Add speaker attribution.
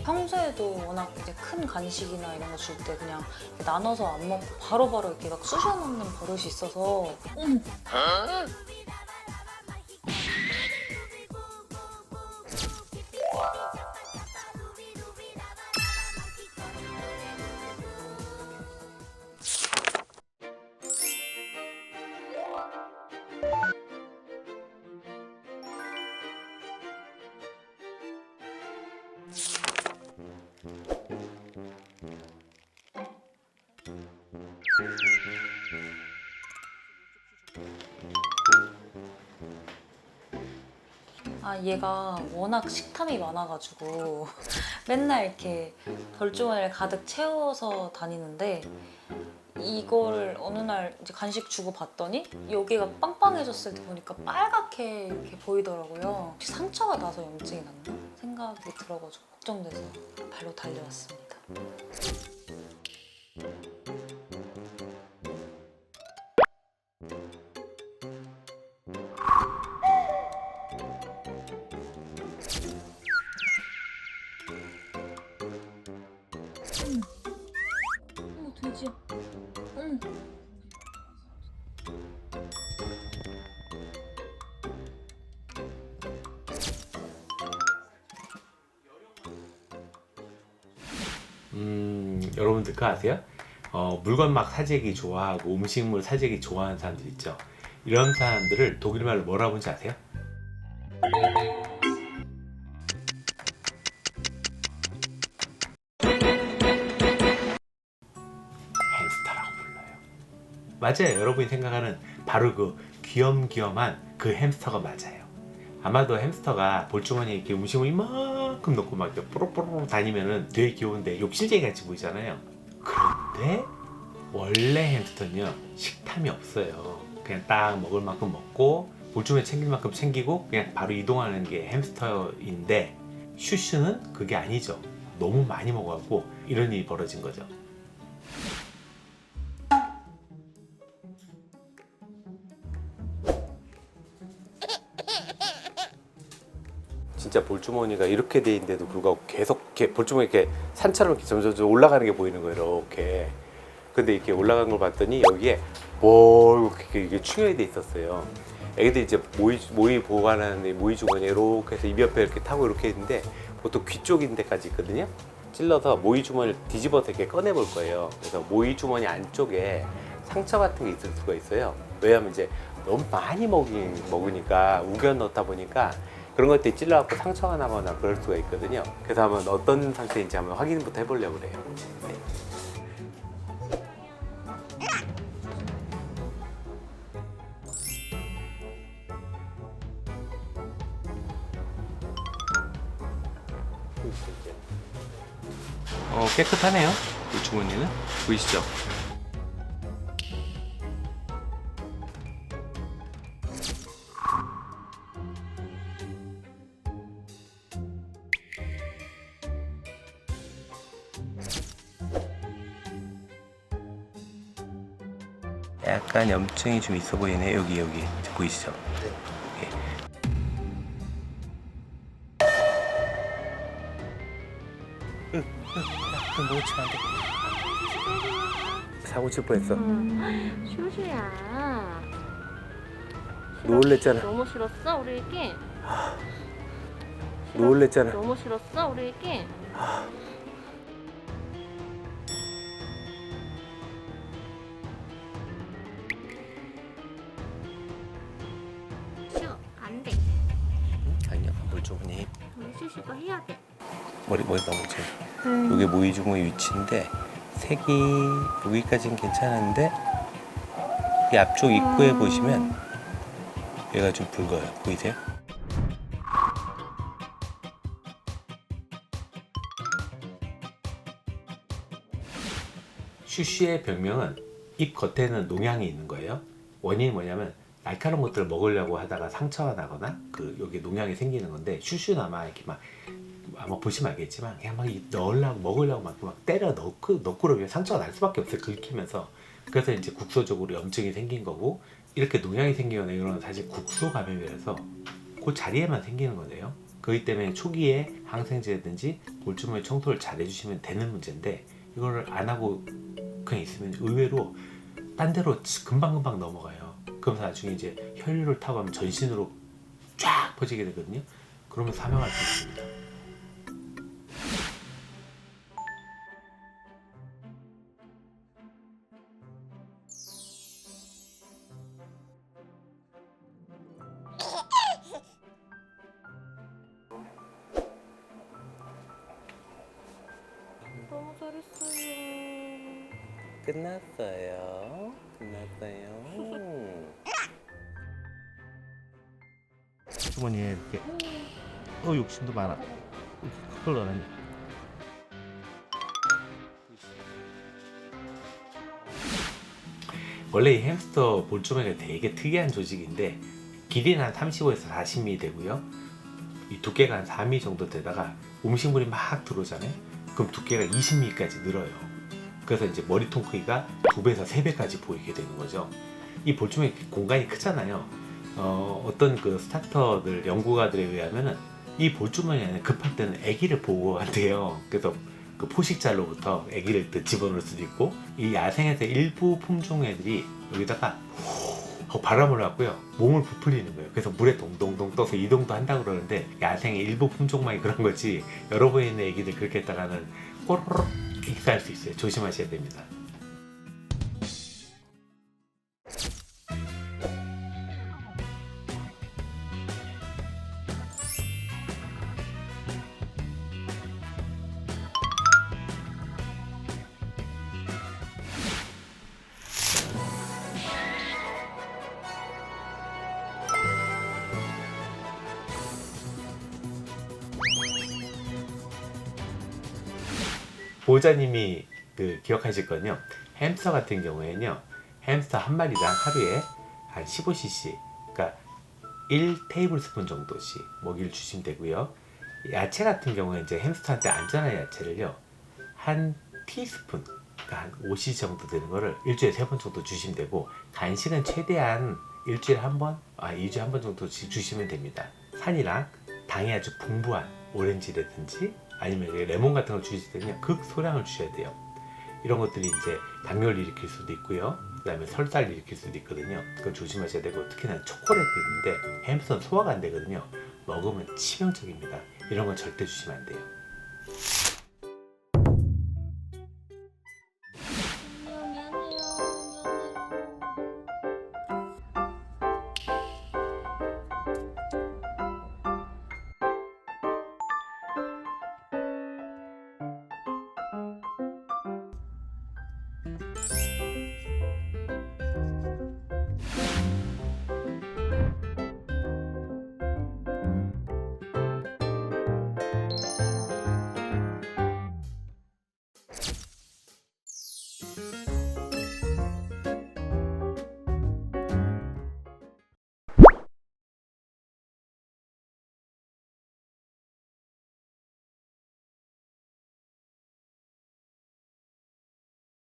Speaker 1: 평소에도 워낙 이제 큰 간식이나 이런 거 줄 때 그냥 나눠서 안 먹고 바로바로 이렇게 막 쑤셔 넣는 버릇이 있어서 얘가 워낙 식탐이 많아가지고 맨날 이렇게 벌주머니를 가득 채워서 다니는데 이걸 어느 날 이제 간식 주고 봤더니 여기가 빵빵해졌을 때 보니까 빨갛게 이렇게 보이더라고요. 혹시 상처가 나서 염증이 났나 생각이 들어가지고 걱정돼서 발로 달려왔습니다. 어머 돼지. 어머.
Speaker 2: 여러분들 그거 아세요? 물건 막 사재기 좋아하고 음식물 사재기 좋아하는 사람들 있죠? 이런 사람들을 독일말로 뭐라고 하는지 아세요? 햄스터라고 불러요. 맞아요. 여러분이 생각하는 바로 그 귀염귀염한 그 햄스터가 맞아요. 아마도 햄스터가 볼주머니에 이렇게 음식을 이만큼 넣고 막 이렇게 뽀록뽀록 다니면은 되게 귀여운데 욕실쟁이 같이 보이잖아요. 그런데 원래 햄스터는요 식탐이 없어요. 그냥 딱 먹을 만큼 먹고 볼주머니 챙길 만큼 챙기고 그냥 바로 이동하는 게 햄스터인데 슈슈는 그게 아니죠. 너무 많이 먹어갖고 이런 일이 벌어진 거죠. 진짜 볼주머니가 이렇게 돼 있는데도 불구하고 계속 이렇게 볼주머니 이렇게 산처럼 이렇게 점점 올라가는 게 보이는 거예요. 이렇게. 근데 이렇게 올라간 걸 봤더니 여기에 뭘 이렇게 충혈이 돼 있었어요. 애기들 이제 모이 보관하는 모이 주머니에 이렇게 해서 입 옆에 이렇게 타고 이렇게 있는데 보통 귀 쪽인 데까지 있거든요. 찔러서 모이 주머니를 뒤집어서 이렇게 꺼내 볼 거예요. 그래서 모이 주머니 안쪽에 상처 같은 게 있을 수가 있어요. 왜냐하면 이제 너무 많이 먹으니까 우겨 넣다 보니까 그런 것들이 찔러갖고 상처가 나거나 그럴 수가 있거든요. 그래서 한번 어떤 상태인지 한번 확인부터 해보려고 그래요. 네. 깨끗하네요. 이 주머니는 보이시죠? 약간 염증이 좀 있어 보이네. 여기 보이시죠? 네. 그럼 놓치면 안 돼. 사고 칠 뻔했어.
Speaker 3: 슈슈야.
Speaker 2: 놀랬잖아.
Speaker 3: 너무 싫었어 우리 애기?
Speaker 2: 놀랬잖아.
Speaker 3: 너무 싫었어 우리 애기? 슈, 안 돼.
Speaker 2: 아니야, 볼주머니.
Speaker 3: 슈슈가 해야 돼.
Speaker 2: 머리 넘어져. 이게 모이 주머니 위치인데 색이 여기까지는 괜찮은데 이 앞쪽 입구에 보시면 얘가 좀 붉어요. 보이세요? 슈슈의 병명은 입 겉에는 농양이 있는 거예요. 원인이 뭐냐면 날카로운 것들을 먹으려고 하다가 상처가 나거나 그 여기 농양이 생기는 건데 슈슈는 아마 이렇게 막 아마 보시면 알겠지만 그냥 막 넣으려고 먹으려고 막 때려 넣고 그러면 상처가 날 수밖에 없어요. 긁히면서. 그래서 이제 국소적으로 염증이 생긴 거고 이렇게 농양이 생기거나 이런 사실 국소 감염이라서 그 자리에만 생기는 거네요. 그렇기 때문에 초기에 항생제라든지 볼주머니 청소를 잘 해주시면 되는 문제인데 이거를 안 하고 그냥 있으면 의외로 딴 데로 금방금방 넘어가요. 그러면서 나중에 이제 혈류를 타고 하면 전신으로 쫙 퍼지게 되거든요. 그러면 사망할 수 있습니다.
Speaker 3: 너무 잘했어요.
Speaker 2: 끝났어요. 끝났어요. 주머니에 이렇게 욕심도 많아. 그걸 넣어놨네. 원래 이 햄스터 볼주머니가 되게 특이한 조직인데 길이는 한 35에서 40mm 되고요. 이 두께가 한 4mm 정도 되다가 음식물이 막 들어오잖아요. 그럼 두께가 20mm까지 늘어요. 그래서 이제 머리통 크기가 2배에서 3배까지 보이게 되는 거죠. 이 볼주머니 공간이 크잖아요. 어떤 그 스타터들 연구가들에 의하면은 이 볼주머니 안에 급할 때는 아기를 보호한대요. 그래서 그 포식자로부터 아기를 또 집어넣을 수도 있고 이 야생에서 일부 품종 애들이 여기다가 하고 바람을 놨고요 몸을 부풀리는 거예요. 그래서 물에 동동동 떠서 이동도 한다고 그러는데 야생의 일부 품종만이 그런 거지 여러 번 있는 애기들 그렇게 했다가는 꼬르륵 익사할 수 있어요. 조심하셔야 됩니다. 보호자님이 그 기억하실 건요. 햄스터 같은 경우에는요. 햄스터 한 마리당 하루에 한 15cc, 그러니까 1테이블스푼 정도씩 먹이를 주시면 되고요. 야채 같은 경우에 이제 햄스터한테 안전한 야채를요. 한 티스푼, 그러니까 한 5cc 정도 되는 거를 일주일에 3번 정도 주시면 되고 간식은 최대한 일주일에 한 번, 2주에 한 번 정도씩 주시면 됩니다. 산이랑 당이 아주 풍부한 오렌지라든지 아니면 레몬 같은 걸 주실 때는 극소량을 주셔야 돼요. 이런 것들이 이제 당뇨를 일으킬 수도 있고요. 그 다음에 설사를 일으킬 수도 있거든요. 그걸 조심하셔야 되고 특히나 초콜릿들인데 햄스터는 소화가 안 되거든요. 먹으면 치명적입니다. 이런 건 절대 주시면 안 돼요.